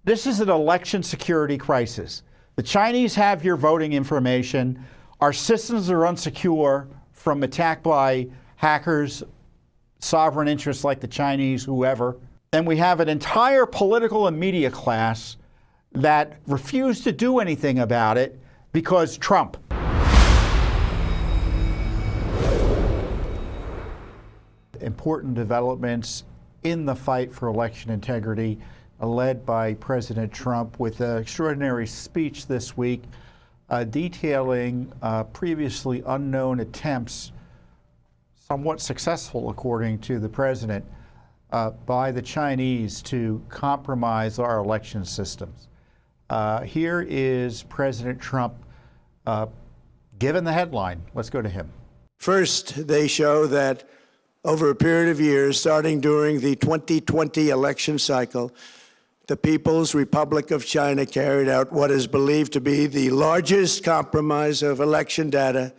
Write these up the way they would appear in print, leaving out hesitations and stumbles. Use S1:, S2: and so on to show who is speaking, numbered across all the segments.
S1: This is an election security crisis. The Chinese have your voting information. Our systems are unsecure from attack by hackers, sovereign interests like the Chinese, whoever. And we have an entire political and media class that refuse to do anything about it because Trump. Important developments in the fight for election integrity, led by President Trump with an extraordinary speech this week detailing previously unknown attempts, somewhat successful according to the president, by the Chinese to compromise our election systems. Here is President Trump given the headline. Let's go to him.
S2: First, they show that over a period of years, starting during the 2020 election cycle, the People's Republic of China carried out what is believed to be the largest compromise of election data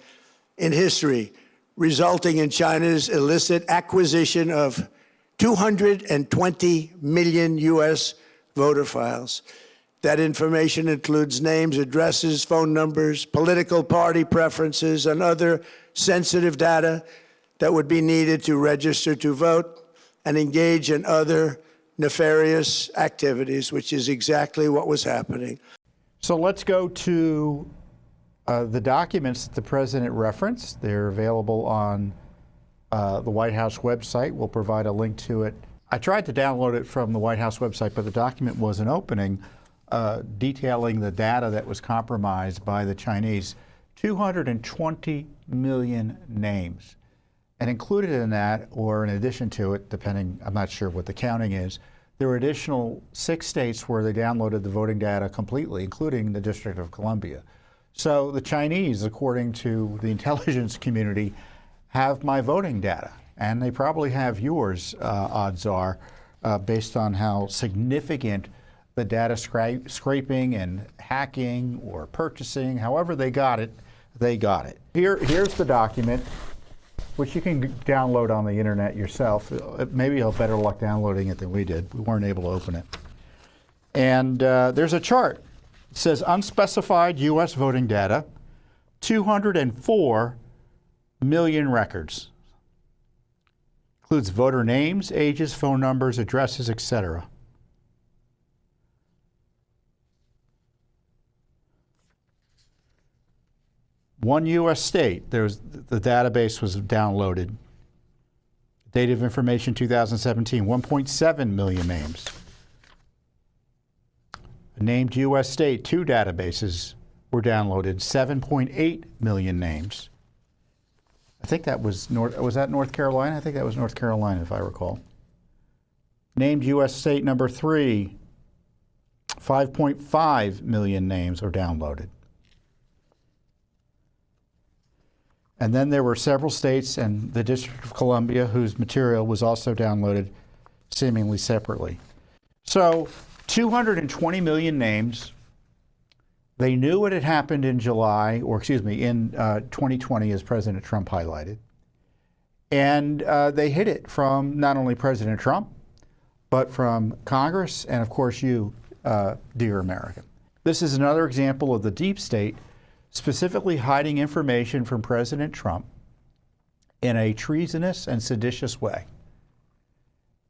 S2: in history, resulting in China's illicit acquisition of 220 million U.S. voter files. That information includes names, addresses, phone numbers, political party preferences, and other sensitive data that would be needed to register to vote and engage in other nefarious activities, which is exactly what was happening.
S1: So let's go to the documents that the president referenced. They're available on the White House website. We'll provide a link to it. I tried to download it from the White House website, but the document wasn't opening, detailing the data that was compromised by the Chinese. 220 million names. And included in that, or in addition to it, depending, I'm not sure what the counting is, there were additional 6 states where they downloaded the voting data completely, including the District of Columbia. So the Chinese, according to the intelligence community, have my voting data, and they probably have yours, odds are, based on how significant the data scraping and hacking or purchasing, however they got it, they got it. Here's the document, which you can download on the internet yourself. Maybe you'll have better luck downloading it than we did. We weren't able to open it. And there's a chart. It says unspecified U.S. voting data, 204 million records. Includes voter names, ages, phone numbers, addresses, etc. One U.S. state, the database was downloaded. Date of information 2017, 1.7 million names. A named U.S. state, 2 databases were downloaded, 7.8 million names. I think that was was that North Carolina? I think that was North Carolina, if I recall. Named U.S. state number 3, 5.5 million names were downloaded. And then there were several states and the District of Columbia whose material was also downloaded seemingly separately. So 220 million names. They knew what had happened in July, or excuse me, in 2020, as President Trump highlighted. And they hid it from not only President Trump, but from Congress and, of course, you, dear American. This is another example of the deep state specifically hiding information from President Trump in a treasonous and seditious way.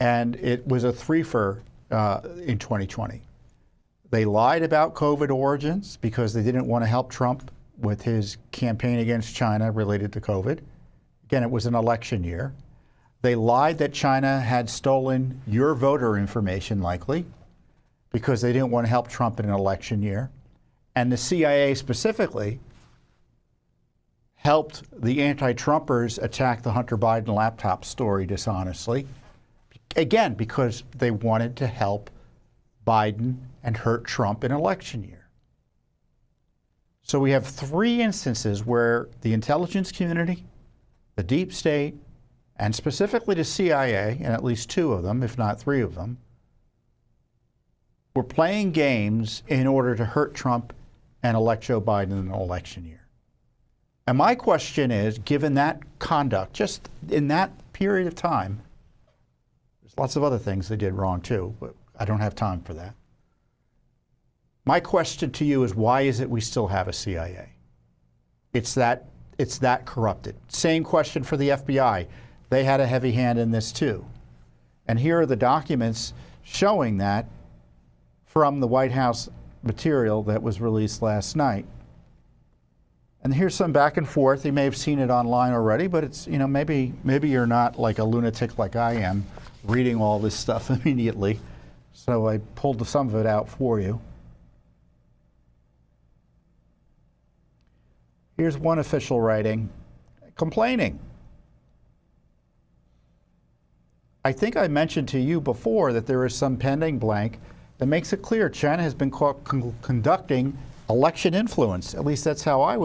S1: And it was a threefer in 2020. They lied about COVID origins because they didn't want to help Trump with his campaign against China related to COVID. Again, it was an election year. They lied that China had stolen your voter information, likely, because they didn't want to help Trump in an election year. And the CIA specifically helped the anti-Trumpers attack the Hunter Biden laptop story dishonestly. Again, because they wanted to help Biden and hurt Trump in an election year. So we have 3 instances where the intelligence community, the deep state, and specifically the CIA, and at least 2 of them, if not 3 of them, were playing games in order to hurt Trump and elect Joe Biden in an election year. And my question is, given that conduct, just in that period of time, there's lots of other things they did wrong too, but I don't have time for that. My question to you is, why is it we still have a CIA? It's that corrupted. Same question for the FBI. They had a heavy hand in this too. And here are the documents showing that from the White House material that was released last night. And here's some back and forth. You may have seen it online already, but it's, maybe you're not like a lunatic like I am, reading all this stuff immediately. So I pulled some of it out for you. Here's one official writing complaining. I think I mentioned to you before that there is some pending blank that makes it clear China has been caught conducting election influence. At least that's how it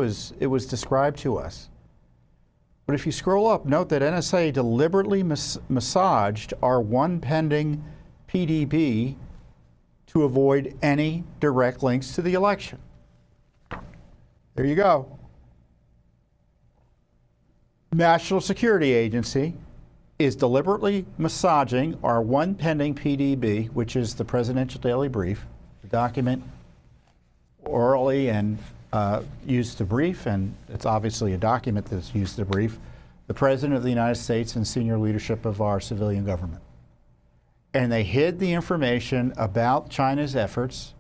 S1: was described to us. But if you scroll up, note that NSA deliberately massaged our one pending PDB to avoid any direct links to the election. There you go. National Security Agency is deliberately massaging our one pending PDB, which is the Presidential Daily Brief, the document orally and used to brief, and it's obviously a document that's used to brief the President of the United States and senior leadership of our civilian government. And they hid the information about China's efforts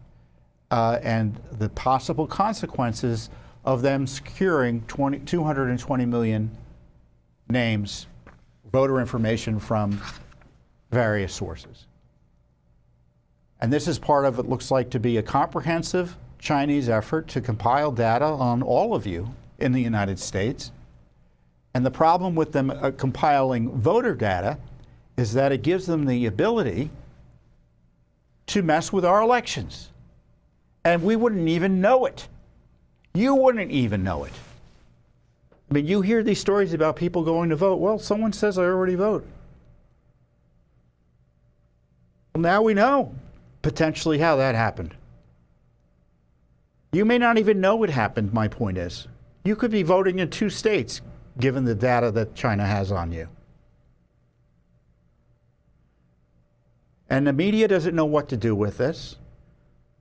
S1: and the possible consequences of them securing 220 million names, voter information from various sources. And this is part of what looks like to be a comprehensive Chinese effort to compile data on all of you in the United States. And the problem with them compiling voter data is that it gives them the ability to mess with our elections. And we wouldn't even know it. You wouldn't even know it. I mean, you hear these stories about people going to vote. Well, someone says I already voted. Well, now we know potentially how that happened. You may not even know what happened, my point is. You could be voting in 2 states, given the data that China has on you. And the media doesn't know what to do with this.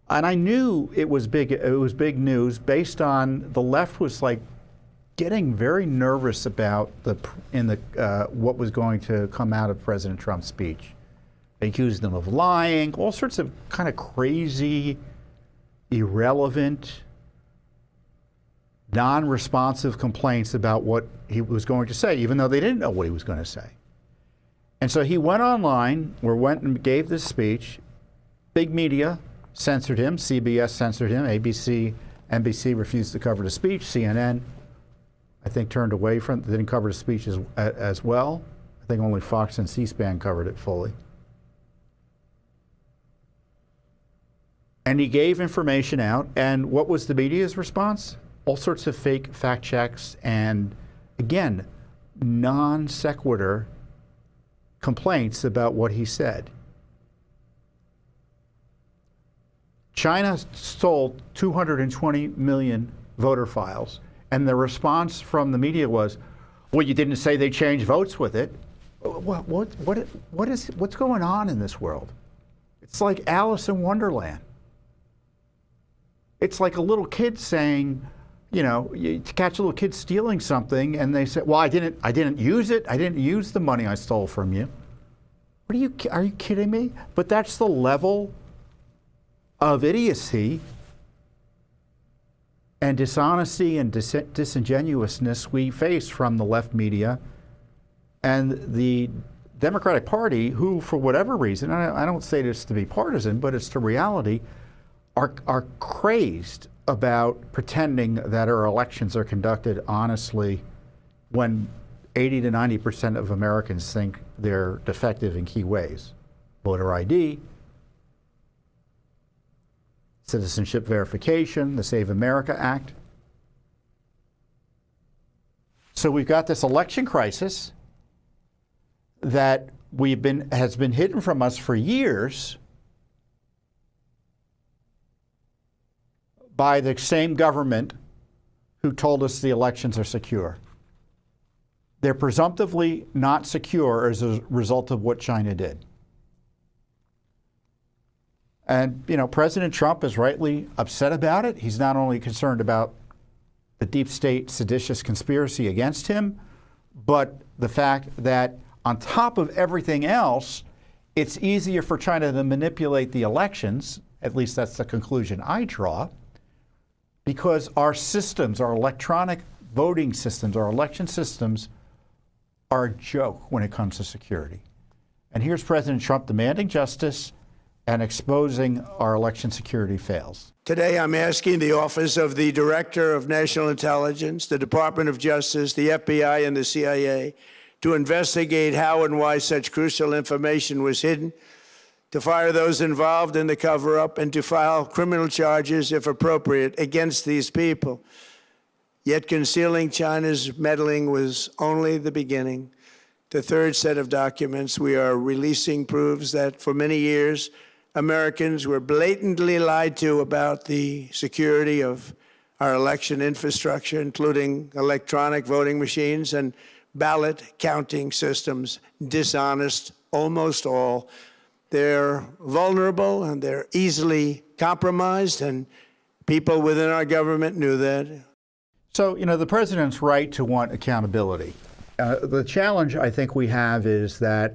S1: And I knew it was big news based on the left was like getting very nervous about what was going to come out of President Trump's speech. They accused him of lying, all sorts of kind of crazy, irrelevant, non-responsive complaints about what he was going to say, even though they didn't know what he was going to say. And so he went online, or went and gave this speech. Big media censored him. CBS censored him. ABC, NBC refused to cover the speech. CNN, I think, turned away from it. They didn't cover the speech as well. I think only Fox and C-SPAN covered it fully. And he gave information out. And what was the media's response? All sorts of fake fact checks and, again, non sequitur complaints about what he said. China stole 220 million voter files, and the response from the media was, well, you didn't say they changed votes with it. What's going on in this world? It's like Alice in Wonderland. It's like a little kid saying, you catch a little kid stealing something, and they say, well, I didn't use it. I didn't use the money I stole from you. Are you kidding me? But that's the level of idiocy and dishonesty and disingenuousness we face from the left media and the Democratic Party, who, for whatever reason, and I don't say this to be partisan, but it's the reality, are crazed about pretending that our elections are conducted honestly when 80 to 90% of Americans think they're defective in key ways. Voter ID, citizenship verification, the Save America Act. So we've got this election crisis that has been hidden from us for years by the same government who told us the elections are secure. They're presumptively not secure as a result of what China did. And, President Trump is rightly upset about it. He's not only concerned about the deep state seditious conspiracy against him, but the fact that on top of everything else, it's easier for China to manipulate the elections, at least that's the conclusion I draw, because our systems, our electronic voting systems, our election systems are a joke when it comes to security. And here's President Trump demanding justice and exposing our election security fails.
S2: Today, I'm asking the Office of the Director of National Intelligence, the Department of Justice, the FBI, and the CIA to investigate how and why such crucial information was hidden, to fire those involved in the cover-up, and to file criminal charges, if appropriate, against these people. Yet concealing China's meddling was only the beginning. The third set of documents we are releasing proves that for many years, Americans were blatantly lied to about the security of our election infrastructure, including electronic voting machines and ballot counting systems, dishonest, almost all. They're vulnerable and they're easily compromised, and people within our government knew that.
S1: So, the president's right to want accountability. The challenge I think we have is that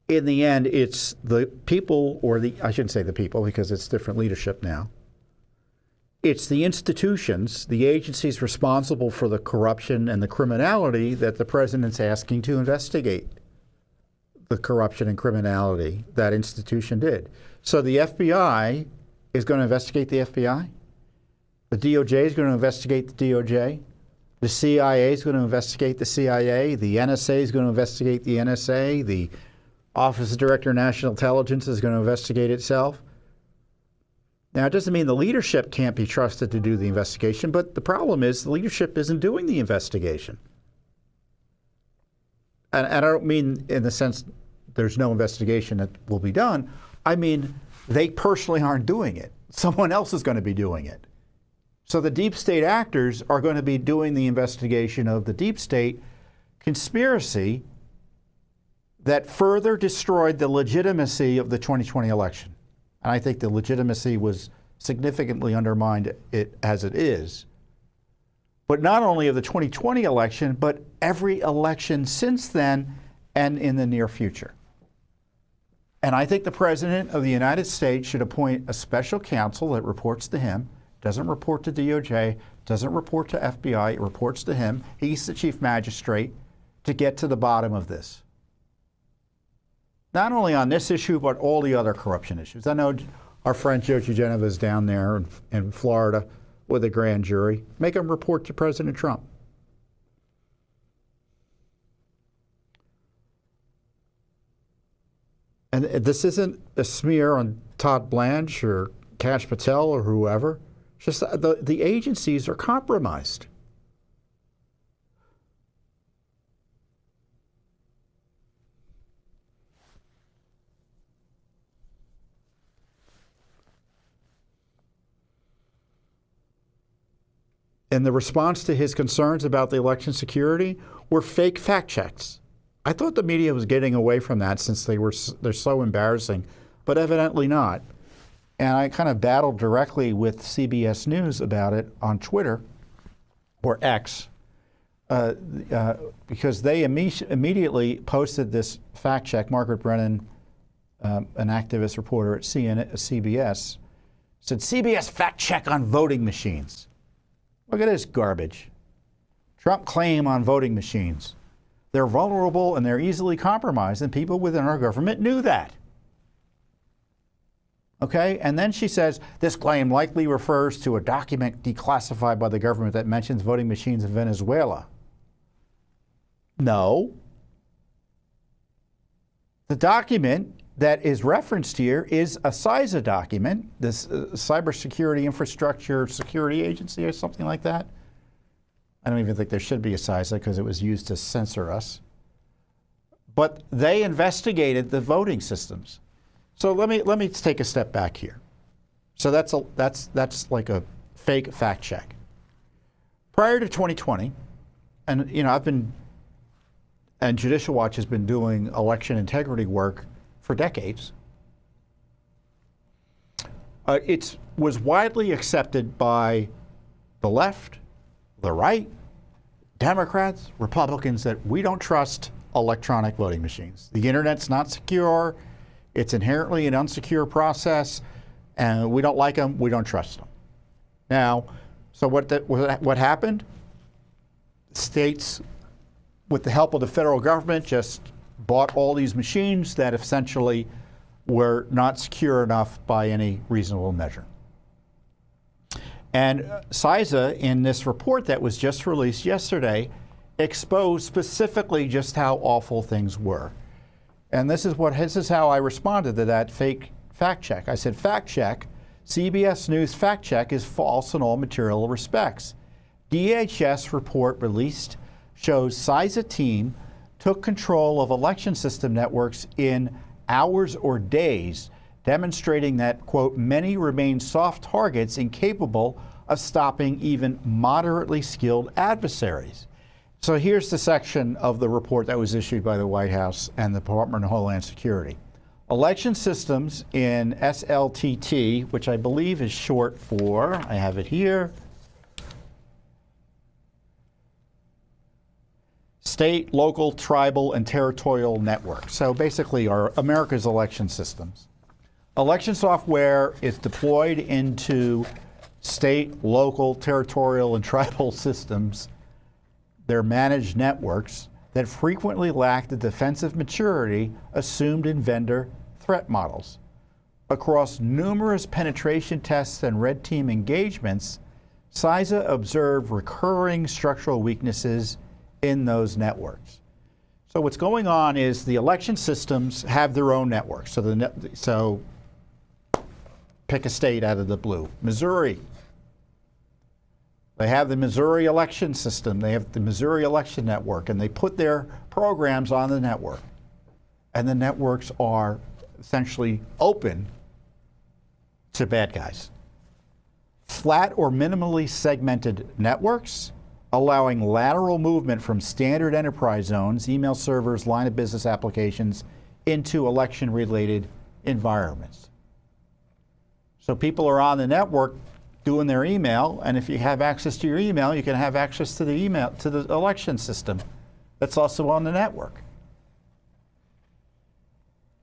S1: in the end, it's the people, I shouldn't say the people because it's different leadership now. It's the institutions, the agencies responsible for the corruption and the criminality that the president's asking to investigate the corruption and criminality that institution did. So the FBI is going to investigate the FBI. The DOJ is going to investigate the DOJ. The CIA is going to investigate the CIA. The NSA is going to investigate the NSA. The Office of Director of National Intelligence is going to investigate itself. Now, it doesn't mean the leadership can't be trusted to do the investigation, but the problem is the leadership isn't doing the investigation. And I don't mean in the sense there's no investigation that will be done. I mean, they personally aren't doing it. Someone else is going to be doing it. So the deep state actors are going to be doing the investigation of the deep state conspiracy that further destroyed the legitimacy of the 2020 election. And I think the legitimacy was significantly undermined as it is. But not only of the 2020 election, but every election since then and in the near future. And I think the President of the United States should appoint a special counsel that reports to him, doesn't report to DOJ, doesn't report to FBI, it reports to him. He's the chief magistrate to get to the bottom of this. Not only on this issue, but all the other corruption issues. I know our friend Joe Geneva is down there in Florida with a grand jury. Make him report to President Trump. And this isn't a smear on Todd Blanche or Kash Patel or whoever. It's just the agencies are compromised. And the response to his concerns about the election security were fake fact checks. I thought the media was getting away from that since they're so embarrassing, but evidently not. And I kind of battled directly with CBS News about it on Twitter, or X, because they immediately posted this fact check. Margaret Brennan, an activist reporter at CBS, said, CBS fact check on voting machines. Look at this garbage. Trump claim on voting machines. They're vulnerable and they're easily compromised, and people within our government knew that. Okay, and then she says, this claim likely refers to a document declassified by the government that mentions voting machines in Venezuela. No. The document that is referenced here is a CISA document, this Cybersecurity Infrastructure Security Agency or something like that. I don't even think there should be a CISA because it was used to censor us. But they investigated the voting systems. So let me take a step back here. So that's like a fake fact check. Prior to 2020, and and Judicial Watch has been doing election integrity work for decades. It was widely accepted by the left, the right, Democrats, Republicans, that we don't trust electronic voting machines. The internet's not secure. It's inherently an unsecure process, and we don't like them. We don't trust them. Now, so what happened? States, with the help of the federal government, just bought all these machines that essentially were not secure enough by any reasonable measure. And CISA, in this report that was just released yesterday, exposed specifically just how awful things were. And this is how I responded to that fake fact check. I said, fact check, CBS News fact check is false in all material respects. DHS report released shows CISA team took control of election system networks in hours or days, demonstrating that, quote, many remain soft targets incapable of stopping even moderately skilled adversaries. So here's the section of the report that was issued by the White House and the Department of Homeland Security. Election systems in SLTT, which I believe is short for, I have it here, state, local, tribal, and territorial networks. So basically are America's election systems. Election software is deployed into state, local, territorial, and tribal systems. They're managed networks that frequently lack the defensive maturity assumed in vendor threat models. Across numerous penetration tests and red team engagements, CISA observed recurring structural weaknesses in those networks. So what's going on is the election systems have their own networks. So pick a state out of the blue. Missouri. They have the Missouri election system. They have the Missouri election network, and they put their programs on the network. And the networks are essentially open to bad guys. Flat or minimally segmented networks, allowing lateral movement from standard enterprise zones, email servers, line of business applications into election-related environments. So people are on the network doing their email, and if you have access to your email, you can have access to the email, to the election system that's also on the network.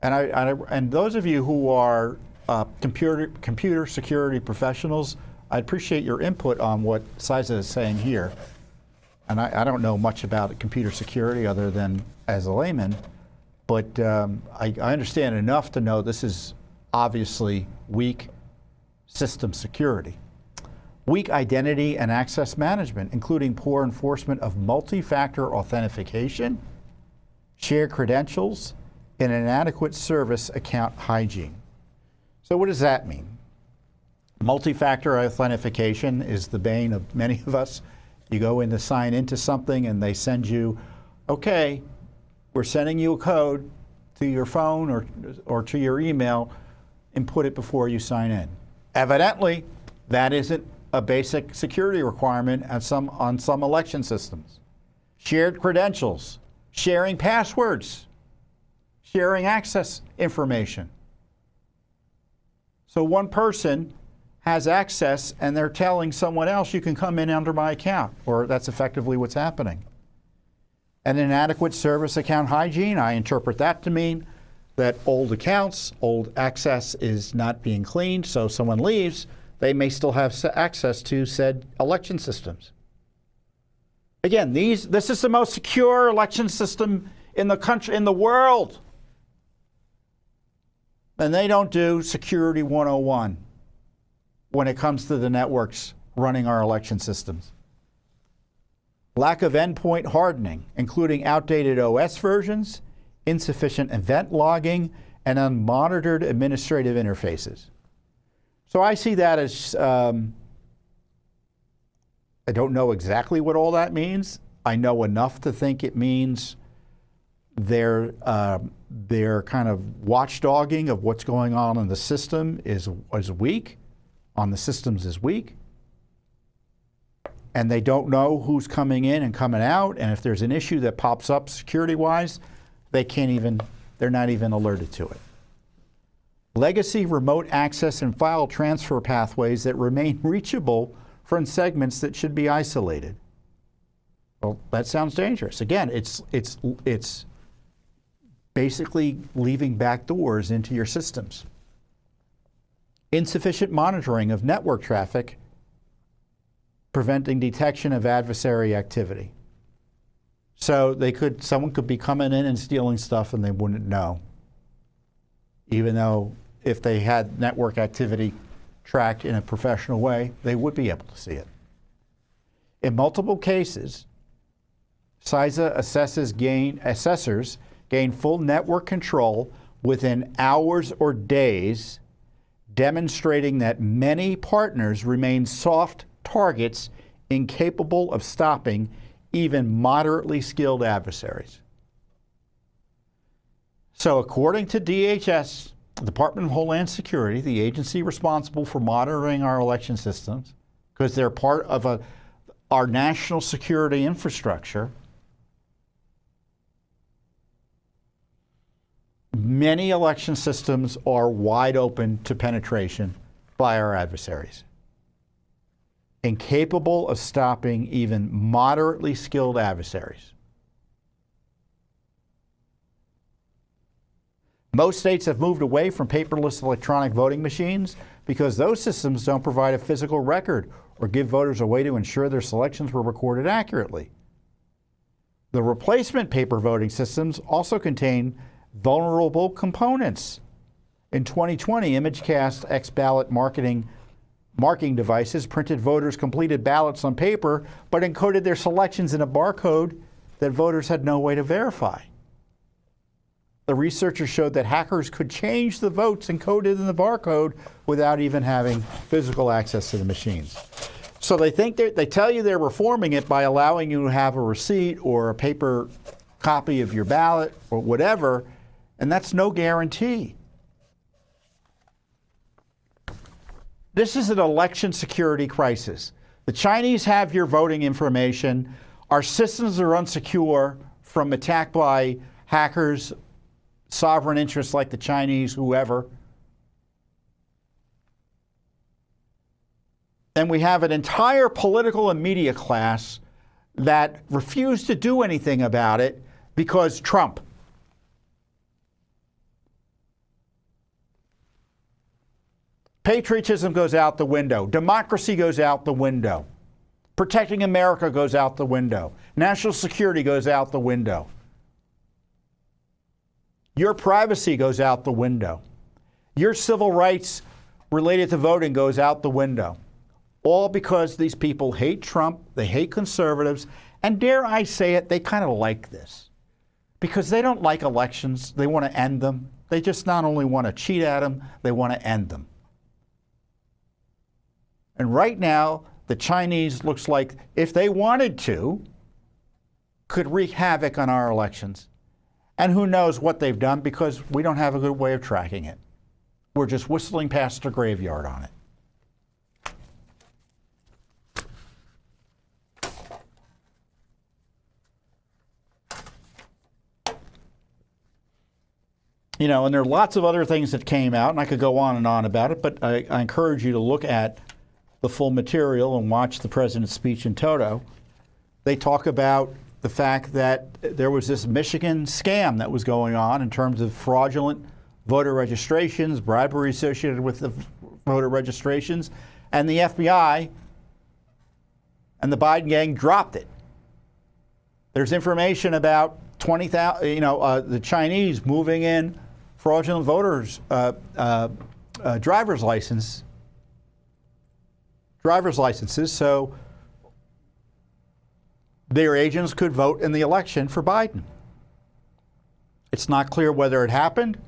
S1: And those of you who are computer security professionals, I appreciate your input on what CISA is saying here. And I don't know much about computer security other than as a layman, but I understand enough to know this is obviously weak system security. Weak identity and access management, including poor enforcement of multi-factor authentication, shared credentials, and inadequate service account hygiene. So what does that mean? Multi-factor authentication is the bane of many of us. You go in to sign into something and they send you, okay, we're sending you a code to your phone or to your email, input it before you sign in. Evidently, that isn't a basic security requirement on some election systems. Shared credentials, sharing passwords, sharing access information. So one person has access and they're telling someone else, you can come in under my account, or that's effectively what's happening. An inadequate service account hygiene, I interpret that to mean that old accounts, old access is not being cleaned, so someone leaves, they may still have access to said election systems. Again, this is the most secure election system in the country, in the world. And they don't do Security 101 when it comes to the networks running our election systems. Lack of endpoint hardening, including outdated OS versions, insufficient event logging, and unmonitored administrative interfaces. So I see that as, I don't know exactly what all that means. I know enough to think it means their kind of watchdogging of what's going on in the system is weak, on the systems is weak. And they don't know who's coming in and coming out, and if there's an issue that pops up security-wise, they're not even alerted to it. legacy remote access and file transfer pathways that remain reachable from segments that should be isolated. Well, that sounds dangerous. Again, it's basically leaving back doors into your systems. Insufficient monitoring of network traffic, preventing detection of adversary activity. So someone could be coming in and stealing stuff and they wouldn't know, even though if they had network activity tracked in a professional way, they would be able to see it. In multiple cases, CISA assessors gain full network control within hours or days, demonstrating that many partners remain soft targets incapable of stopping even moderately skilled adversaries. So according to DHS, Department of Homeland Security, the agency responsible for monitoring our election systems, because they're part of our national security infrastructure, many election systems are wide open to penetration by our adversaries, incapable of stopping even moderately skilled adversaries. Most states have moved away from paperless electronic voting machines because those systems don't provide a physical record or give voters a way to ensure their selections were recorded accurately. The replacement paper voting systems also contain vulnerable components. In 2020, ImageCast X-Ballot marking devices printed voters' completed ballots on paper, but encoded their selections in a barcode that voters had no way to verify. The researchers showed that hackers could change the votes encoded in the barcode without even having physical access to the machines. So they tell you they're reforming it by allowing you to have a receipt or a paper copy of your ballot or whatever, and that's no guarantee. This is an election security crisis. The Chinese have your voting information. Our systems are unsecure from attack by hackers, sovereign interests like the Chinese, whoever. And we have an entire political and media class that refuse to do anything about it because Trump. Patriotism goes out the window. Democracy goes out the window. Protecting America goes out the window. National security goes out the window. Your privacy goes out the window. Your civil rights related to voting goes out the window. All because these people hate Trump, they hate conservatives, and dare I say it, they kind of like this. Because they don't like elections, they want to end them. They just not only want to cheat at them, they want to end them. And right now, the Chinese looks like, if they wanted to, could wreak havoc on our elections. And who knows what they've done, because we don't have a good way of tracking it. We're just whistling past the graveyard on it. You know, and there are lots of other things that came out, and I could go on and on about it, but I encourage you to look at the full material and watch the president's speech in toto. They talk about the fact that there was this Michigan scam that was going on in terms of fraudulent voter registrations, bribery associated with the voter registrations, and the FBI and the Biden gang dropped it. There's information about 20,000, the Chinese moving in fraudulent voters' driver's licenses, so their agents could vote in the election for Biden. It's not clear whether it happened,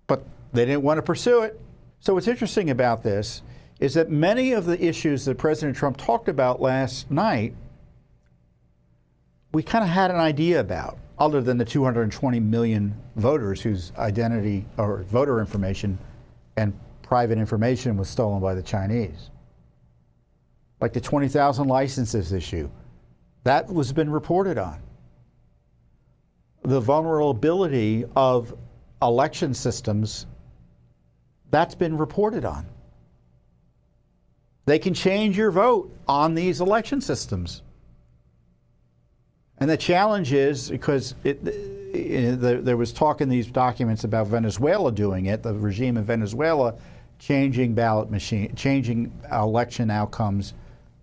S1: but they didn't want to pursue it. So what's interesting about this is that many of the issues that President Trump talked about last night, we kind of had an idea about, other than the 220 million voters whose identity or voter information and private information was stolen by the Chinese. Like the 20,000 licenses issue, that has been reported on. The vulnerability of election systems, that's been reported on. They can change your vote on these election systems. And the challenge is, because there was talk in these documents about Venezuela doing it, the regime in Venezuela changing ballot machine, changing election outcomes,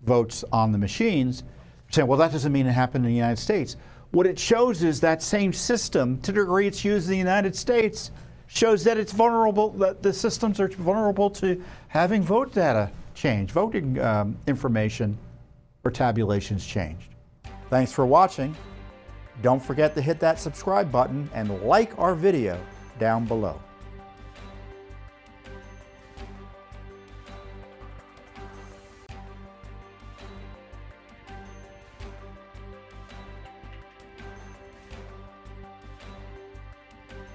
S1: votes on the machines, saying, well, that doesn't mean it happened in the United States. What it shows is that same system, to the degree it's used in the United States, shows that it's vulnerable, that the systems are vulnerable to having vote data change, voting information or tabulations changed. Thanks for watching. Don't forget to hit that subscribe button and like our video down below.